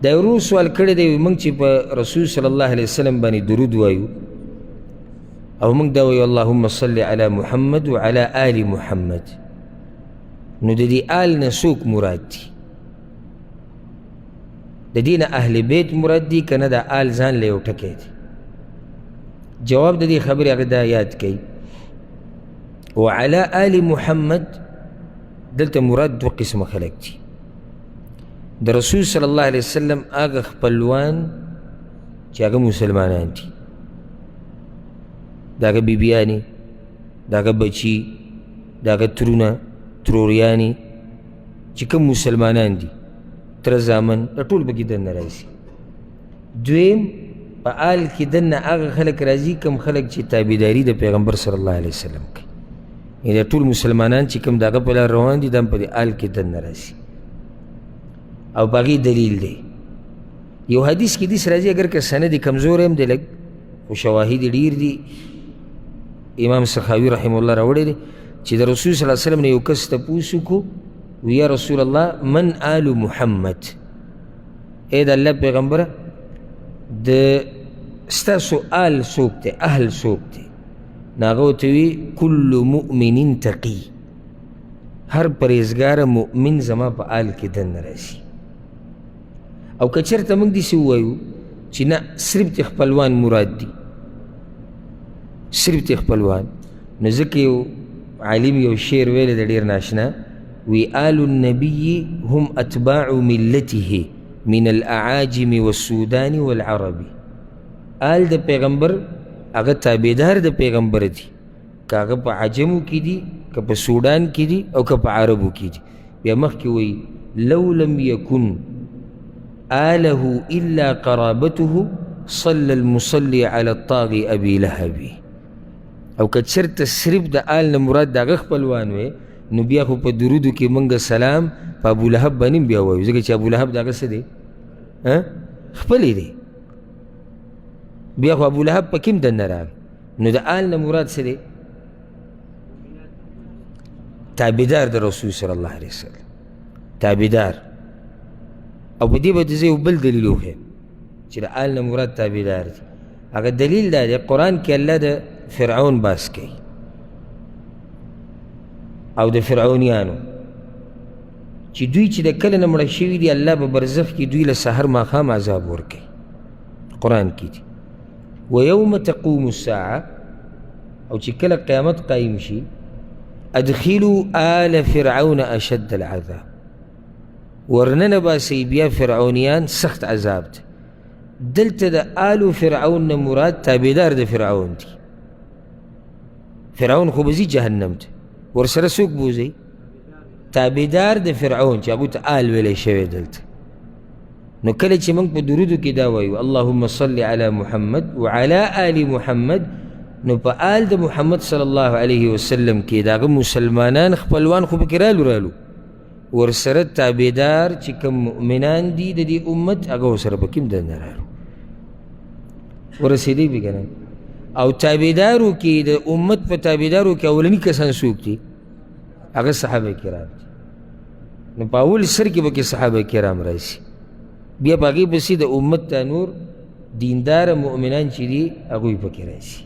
دا یو ورور سوال کړی دی موږ چې په رسول صلی الله علیه وسلم باندې درود وایو او موږ دا وایو اللهم صل علی محمد وعلى آل محمد، نو د دې آل نه څوک مراد دي؟ د دې نه اهل بیت مراد دي که نه دا آل ځان له یو ټکی دی؟ جواب د دې خبرې هغه دا یاد کوي وعلى آل محمد دلته مراد دو قسمه خلق دي. د رسول صلی الله علیه وسلم هغه خپلوان چې هغه مسلمانان دي، د هغه بیبیانې، د هغه بچي، د هغه ترونه تروریانې چې کوم مسلمانان دي، تره زامن، دا ټول پکې دننه راځي. دویم په آل کې دننه هغه خلک راځي کوم خلک چې تابعداري د پیغمبر صلی الله علیه وسلم کوي، یعنې دا ټول مسلمانان چې کوم د هغه په لار روان دي دا هم په دې آل کې دننه راځي او په هغې دلیل دی. یو حدیث کې داسې راځي اگر که سند یې کمزوری هم دی لږ خو شواهد یې ډېر دي، امام سخاوي رحمه الله راوړی دی چې د رسول صلی الله علیه وسلم نه یو کس تپوس وکړو وی یا رسول الله من آل محمد، ای د الله پیغمبره د ستاسو آل څوک دی، اهل څوک دی؟ نو هغه ورته وي کل مؤمن تقي، هر پرهیزګاره مؤمن زما په آل کې دننه راځي. او که چېرته موږ داسې ووایو چې نه صرف د خپلوان مراد دي، صرف د خپلوان، نو ځکه یو عالم یو شعر ویلی د ډېر ناشنا وی آل النبي هم اتباع ملته من الاعاجم والسودان والعرب. آل د پیغمبر هغه تابعدار د پیغمبر دي، که هغه په عجمو کې دي، که په سودان کې دي او که په عربو کې دي. بیا مخکې وایي لو لم یکن آله الا قرابته صلى المصلي على الطاغي ابي لهب. او که چېرته صرف د آل نه مراد د هغه خپلوان وی نو بیا خو په درودو کې موږ سلام په ابولهب باندې بیا وایو، ځکه چې ابولهب د هغه څه دی خپلی دی، بیا خو ابولهب پکې هم دننه راغی. نو د آل نه مراد څه دی؟ تابعدار د رسول صلی الله علیه وسلم، تابعدار. او په دې باندې زه یو بل دلیل وښیم چې د آل نه مراد تابعدار دي. هغه دلیل دا دی قرآن کې الله د فرعون باس کوي او د فرعونیانو چې دوی چې د کله نه مړه شوي دي الله په برزخ کې دوی له سحر ماښام عذاب ورکوي. قرآن کې دي ویوم تقوم الساعه، او چې کله قیامت قایم شي ادخلوا آل فرعون اشد العذاب، ورننه باسئ بیا فرعونیان سخت عذاب دی. دلته د آل فرعون نه مراد تابعدار د فرعون دی. فرعون خو به ځي جهنم ته، ورسره څوک بوځئ؟ تابعدار د فرعون چې هغوی ته آل ویلی شوی دلته. نو کله چې موږ په درودو کې دا وایو اللهم صل علی محمد وعلى آل محمد، نو په آل د محمد صلی الله علیه وسلم کې د هغه مسلمانان خپلوان خو پکې رالو ورسره تابعدار چې کوم مؤمنان دي د دې امت هغه ورسره پکې هم دننه رالو ورسېدی به که نه. او تابعدارو کې د امت په تابعدارو کې اولني کسان څوک دي؟ هغه صحابه کرام دي. نو په اول سر کې به کې صحابه کرام راشي، بیا په هغې پسې د امت ته نور دینداره مؤمنان چې دي هغوی پکې راشي.